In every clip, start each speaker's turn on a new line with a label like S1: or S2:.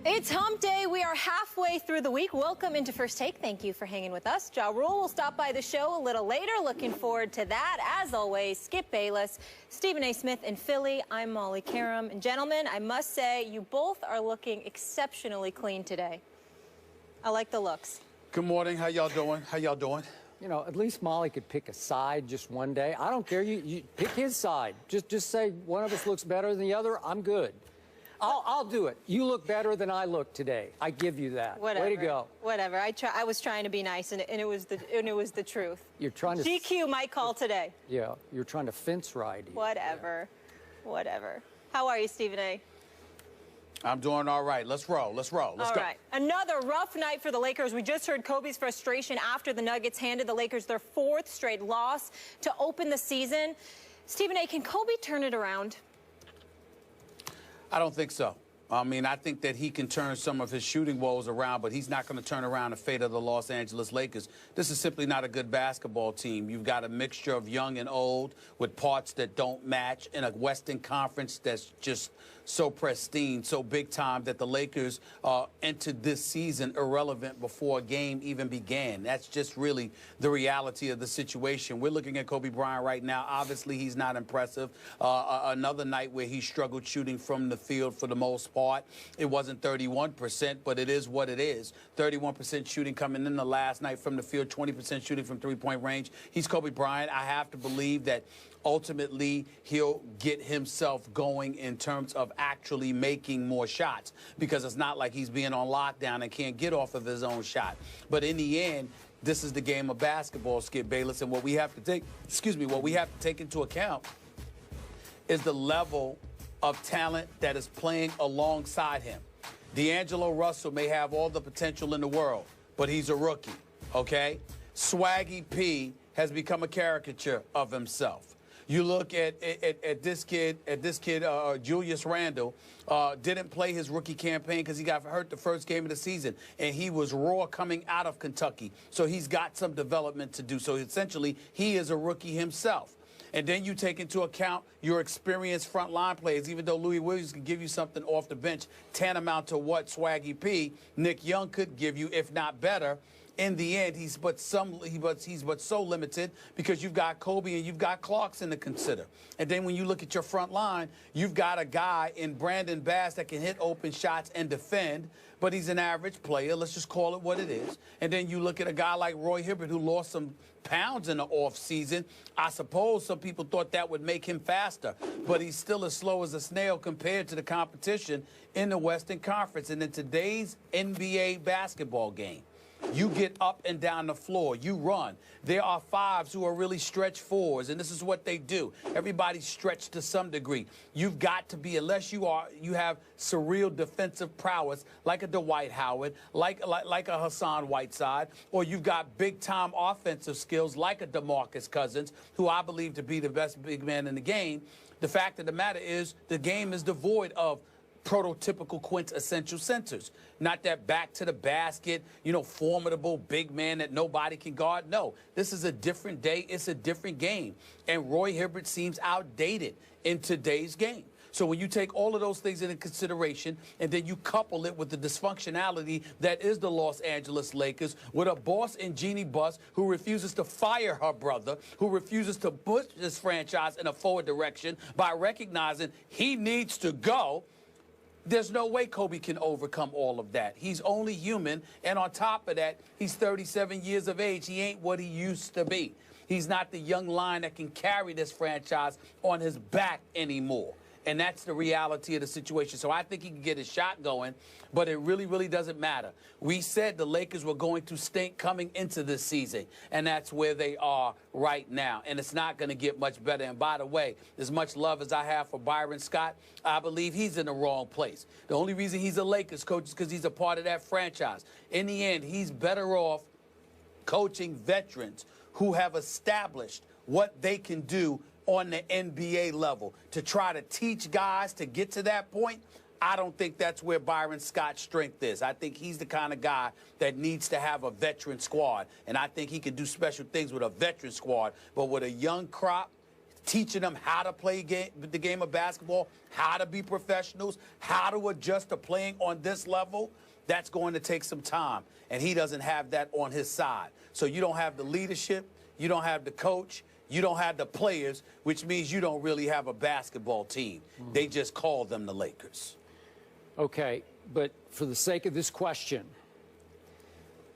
S1: It's hump day. We are halfway through the week. Welcome into First Take. Thank you for hanging with us. Ja Rule will stop by the show a little later. Looking forward to that. As always, Skip Bayless, Stephen A. Smith in Philly. I'm Molly Karam. And gentlemen, I must say, you both are looking exceptionally clean today. I like the looks.
S2: Good morning. How y'all doing? How y'all doing?
S3: You know, at least Molly could pick a side just one day. I don't care. You pick his side. Just say one of us looks better than the other. I'm good. I'll do it. You look better than I look today. I give you that.
S1: Whatever.
S3: Way to go.
S1: Whatever. I was trying to be nice, and it was the truth.
S3: You're trying to.
S1: GQ might call today.
S3: Yeah, you're trying to fence ride.
S1: Whatever. Yeah. Whatever. How are you, Stephen A.?
S2: I'm doing all right. Let's roll. Let's roll. Let's go.
S1: All right. Another rough night for the Lakers. We just heard Kobe's frustration after the Nuggets handed the Lakers their fourth straight loss to open the season. Stephen A., can Kobe turn it around?
S2: I don't think so. I mean, I think that he can turn some of his shooting woes around, but he's not going to turn around the fate of the Los Angeles Lakers. This is simply not a good basketball team. You've got a mixture of young and old with parts that don't match in a Western Conference that's just so pristine, so big time that the Lakers entered this season irrelevant before a game even began. That's just really the reality of the situation. We're looking at Kobe Bryant right now. Obviously, he's not impressive. Another night where he struggled shooting from the field for the most part. It wasn't 31%, but it is what it is. 31% shooting coming in the last night from the field, 20% shooting from three-point range. He's Kobe Bryant. I have to believe that ultimately he'll get himself going in terms of actually making more shots, because it's not like he's being on lockdown and can't get off of his own shot. But in the end, this is the game of basketball, Skip Bayless, and what we have to take, what we have to take into account is the level of talent that is playing alongside him. D'Angelo Russell may have all the potential in the world, but he's a rookie, okay? Swaggy P has become a caricature of himself. You look at this kid, Julius Randle, didn't play his rookie campaign because he got hurt the first game of the season, and he was raw coming out of Kentucky. So he's got some development to do. So essentially, he is a rookie himself. And then you take into account your experienced front line players. Even though Louis Williams can give you something off the bench tantamount to what Swaggy P, Nick Young could give you, if not better. In the end, he's but so limited because you've got Kobe and you've got Clarkson to consider. And then when you look at your front line, you've got a guy in Brandon Bass that can hit open shots and defend, but he's an average player. Let's just call it what it is. And then you look at a guy like Roy Hibbert, who lost some pounds in the offseason. I suppose some people thought that would make him faster, but he's still as slow as a snail compared to the competition in the Western Conference. And in today's NBA basketball game, you get up and down the floor. You run. There are fives who are really stretch fours, and this is what they do. Everybody's stretched to some degree. You've got to be, unless you have surreal defensive prowess like a Dwight Howard, like a Hassan Whiteside, or you've got big-time offensive skills like a DeMarcus Cousins, who I believe to be the best big man in the game. The fact of the matter is the game is devoid of prototypical quintessential centers. Not that back to the basket, formidable big man that nobody can guard. No, this is a different day. It's a different game. And Roy Hibbert seems outdated in today's game. So when you take all of those things into consideration and then you couple it with the dysfunctionality that is the Los Angeles Lakers, with a boss in Jeannie Buss who refuses to fire her brother, who refuses to push this franchise in a forward direction by recognizing he needs to go, there's no way Kobe can overcome all of that. He's only human, and on top of that, he's 37 years of age. He ain't what he used to be. He's not the young lion that can carry this franchise on his back anymore. And that's the reality of the situation. So I think he can get his shot going, but it really, really doesn't matter. We said the Lakers were going to stink coming into this season, and that's where they are right now. And it's not going to get much better. And by the way, as much love as I have for Byron Scott, I believe he's in the wrong place. The only reason he's a Lakers coach is because he's a part of that franchise. In the end, he's better off coaching veterans who have established what they can do on the NBA level. To try to teach guys to get to that point, I don't think that's where Byron Scott's strength is. I think he's the kind of guy that needs to have a veteran squad, and I think he can do special things with a veteran squad. But with a young crop, teaching them how to play the game of basketball, how to be professionals, how to adjust to playing on this level, that's going to take some time. And he doesn't have that on his side. So you don't have the leadership, you don't have the coach, you don't have the players, which means you don't really have a basketball team. They just call them the Lakers.
S3: Okay, but for the sake of this question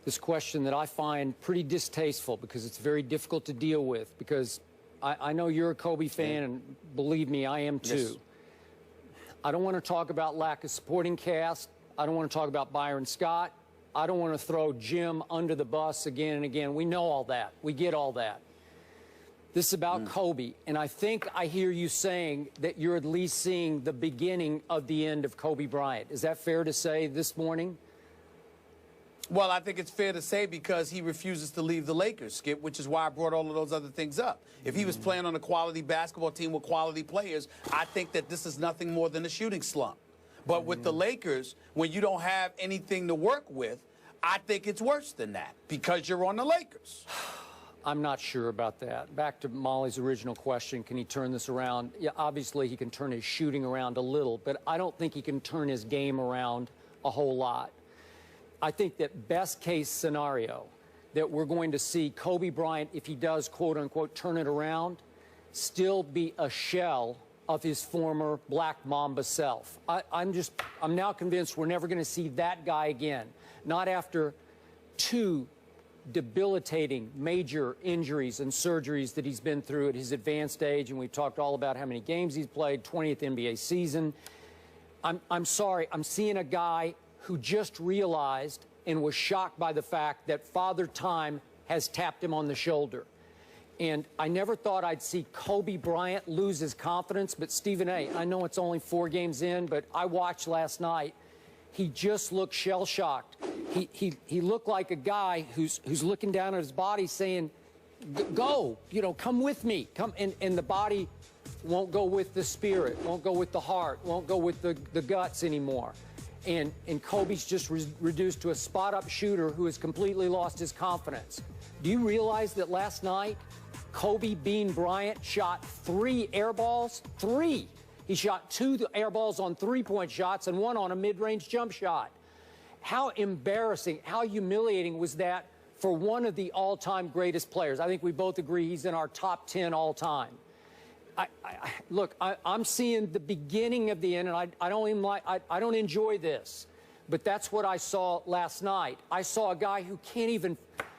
S3: that I find pretty distasteful because it's very difficult to deal with, because I know you're a Kobe fan, and believe me, I am too.
S2: Yes.
S3: I don't want to talk about lack of supporting cast. I don't want to talk about Byron Scott. I don't want to throw Jim under the bus again and again. We know all that. We get all that. This is about Kobe, and I think I hear you saying that you're at least seeing the beginning of the end of Kobe Bryant. Is that fair to say this morning?
S2: Well, I think it's fair to say because he refuses to leave the Lakers, Skip, which is why I brought all of those other things up. If he was playing on a quality basketball team with quality players, I think that this is nothing more than a shooting slump. But with the Lakers, when you don't have anything to work with, I think it's worse than that because you're on the Lakers.
S3: I'm not sure about that. Back to Molly's original question, can he turn this around? Yeah, obviously he can turn his shooting around a little, but I don't think he can turn his game around a whole lot. I think that best case scenario that we're going to see Kobe Bryant, if he does, quote unquote, turn it around, still be a shell of his former Black Mamba self. I'm now convinced we're never going to see that guy again. Not after 2 debilitating major injuries and surgeries that he's been through at his advanced age, and we've talked all about how many games he's played, 20th NBA season. I'm sorry, I'm seeing a guy who just realized and was shocked by the fact that Father Time has tapped him on the shoulder. And I never thought I'd see Kobe Bryant lose his confidence, but Stephen A., I know it's only 4 games in, but I watched last night. He just looked shell-shocked. He looked like a guy who's looking down at his body saying, go, you know, come with me. Come, and the body won't go with the spirit, won't go with the heart, won't go with the guts anymore. And Kobe's just reduced to a spot-up shooter who has completely lost his confidence. Do you realize that last night, Kobe Bean Bryant shot 3 air balls? 3. He shot 2 air balls on 3-point shots and 1 on a mid-range jump shot. How embarrassing, how humiliating was that for one of the all-time greatest players? I think we both agree he's in our top 10 all-time. Look, I'm seeing the beginning of the end, and I don't enjoy this, but that's what I saw last night. I saw a guy who can't even,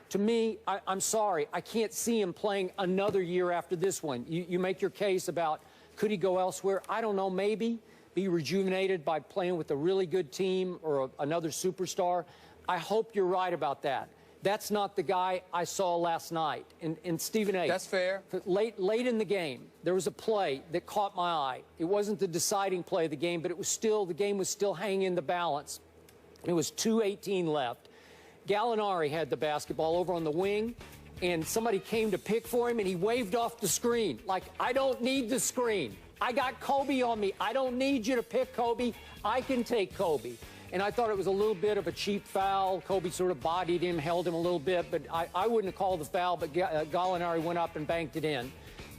S3: to me, I'm sorry, I can't see him playing another year after this one. You make your case about could he go elsewhere? I don't know, maybe be rejuvenated by playing with a really good team or another superstar. I hope you're right about that. That's not the guy I saw last night. And Stephen A.
S2: That's fair.
S3: Late in the game, there was a play that caught my eye. It wasn't the deciding play of the game, but it was still, the game was still hanging in the balance. It was 2:18 left. Gallinari had the basketball over on the wing, and somebody came to pick for him, and he waved off the screen. Like, I don't need the screen. I got Kobe on me. I don't need you to pick Kobe. I can take Kobe. And I thought it was a little bit of a cheap foul. Kobe sort of bodied him, held him a little bit, but I wouldn't have called the foul, but Gallinari went up and banked it in.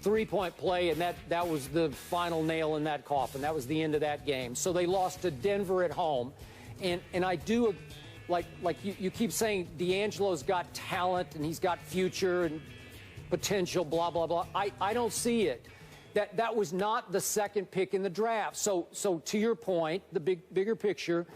S3: 3-point play, and that was the final nail in that coffin. That was the end of that game. So they lost to Denver at home. And I do, like you keep saying, D'Angelo's got talent and he's got future and potential, blah, blah, blah. I don't see it. That was not the second pick in the draft. So to your point, the bigger picture,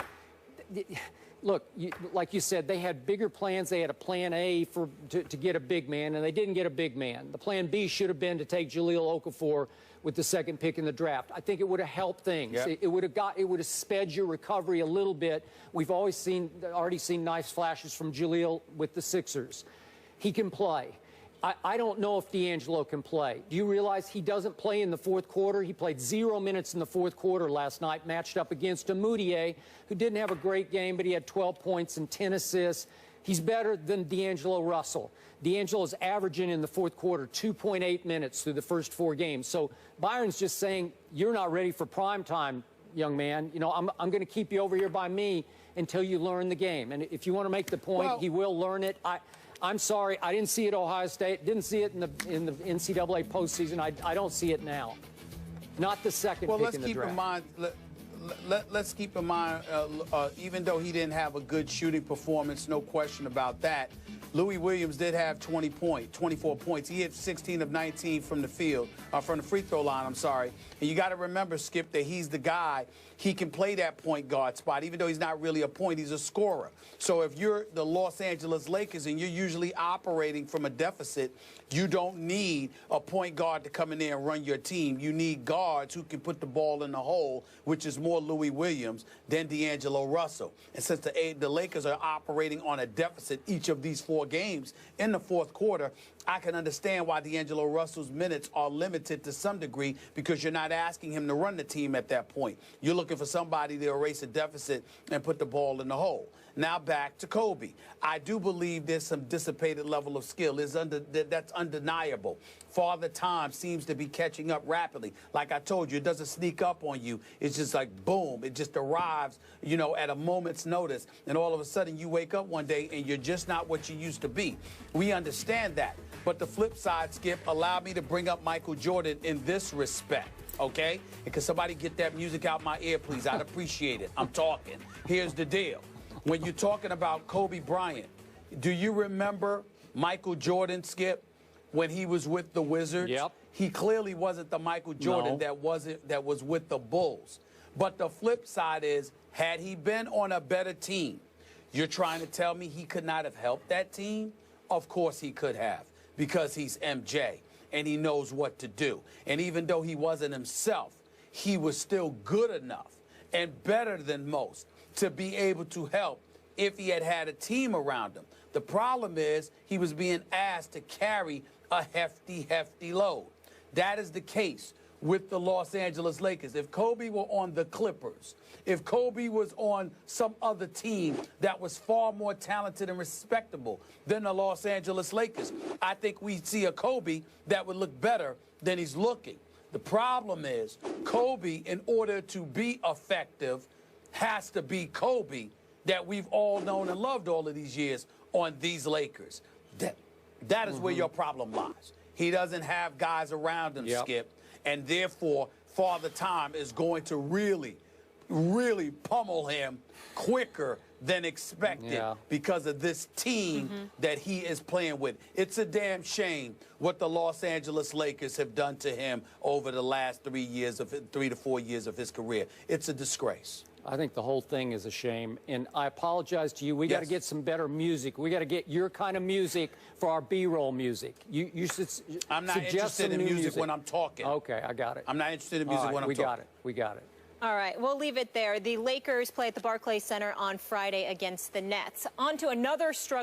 S3: look, like you said, they had bigger plans. They had a plan A to get a big man, and they didn't get a big man. The plan B should have been to take Jahlil Okafor with the second pick in the draft. I think it would have helped things. Yep. It would have sped your recovery a little bit. We've already seen nice flashes from Jahlil with the Sixers. He can play. I don't know if D'Angelo can play. Do you realize he doesn't play in the fourth quarter? He played 0 minutes in the fourth quarter last night, matched up against a Moutier, who didn't have a great game, but he had 12 points and 10 assists. He's better than D'Angelo Russell. D'Angelo's averaging in the fourth quarter 2.8 minutes through the first 4 games. So Byron's just saying, you're not ready for prime time, young man. You know, I'm going to keep you over here by me until you learn the game. And if you want to make the point, he will learn it. I'm sorry, I didn't see it at Ohio State. Didn't see it in the NCAA postseason. I don't see it now. Not the second pick in the draft.
S2: Let's keep in mind, even though he didn't have a good shooting performance, no question about that, Louis Williams did have 24 points. He hit 16 of 19 from the field, from the free throw line, I'm sorry. And you got to remember, Skip, that he's the guy. He can play that point guard spot, even though he's not really a point, he's a scorer. So if you're the Los Angeles Lakers and you're usually operating from a deficit, you don't need a point guard to come in there and run your team. You need guards who can put the ball in the hole, which is more Louis Williams than D'Angelo Russell. And since the Lakers are operating on a deficit each of these 4 games in the fourth quarter, I can understand why D'Angelo Russell's minutes are limited to some degree, because you're not asking him to run the team at that point. You're looking for somebody to erase a deficit and put the ball in the hole. Now back to Kobe. I do believe there's some dissipated level of skill. That's undeniable. Father Time seems to be catching up rapidly. Like I told you, it doesn't sneak up on you. It's just like, boom, it just arrives, you know, at a moment's notice. And all of a sudden you wake up one day and you're just not what you used to be. We understand that. But the flip side, Skip, allow me to bring up Michael Jordan in this respect, okay? And can somebody get that music out my ear, please? I'd appreciate it. I'm talking. Here's the deal. When you're talking about Kobe Bryant, do you remember Michael Jordan, Skip, when he was with the Wizards?
S3: Yep.
S2: He clearly wasn't the Michael Jordan that was with the Bulls. But the flip side is, had he been on a better team, you're trying to tell me he could not have helped that team? Of course he could have, because he's MJ and he knows what to do. And even though he wasn't himself, he was still good enough and better than most to be able to help if he had had a team around him. The problem is he was being asked to carry a hefty load. That is the case with the Los Angeles Lakers. If Kobe were on the Clippers, if Kobe was on some other team that was far more talented and respectable than the Los Angeles Lakers, I think we'd see a Kobe that would look better than he's looking. The problem is Kobe, in order to be effective, has to be Kobe that we've all known and loved all of these years on these Lakers. That is where your problem lies. He doesn't have guys around him, Skip, and therefore Father Time is going to really pummel him quicker than expected because of this team that he is playing with. It's a damn shame what the Los Angeles Lakers have done to him over the last 3 to 4 years of his career. It's a disgrace.
S3: I think the whole thing is a shame, and I apologize to you. We got to get some better music. We got to get your kind of music for our B-roll music. You should
S2: I'm not interested in music when I'm talking.
S3: Okay, I got it.
S2: I'm not interested in music when I'm talking.
S3: We got it.
S1: All right, we'll leave it there. The Lakers play at the Barclays Center on Friday against the Nets. On to another struggle.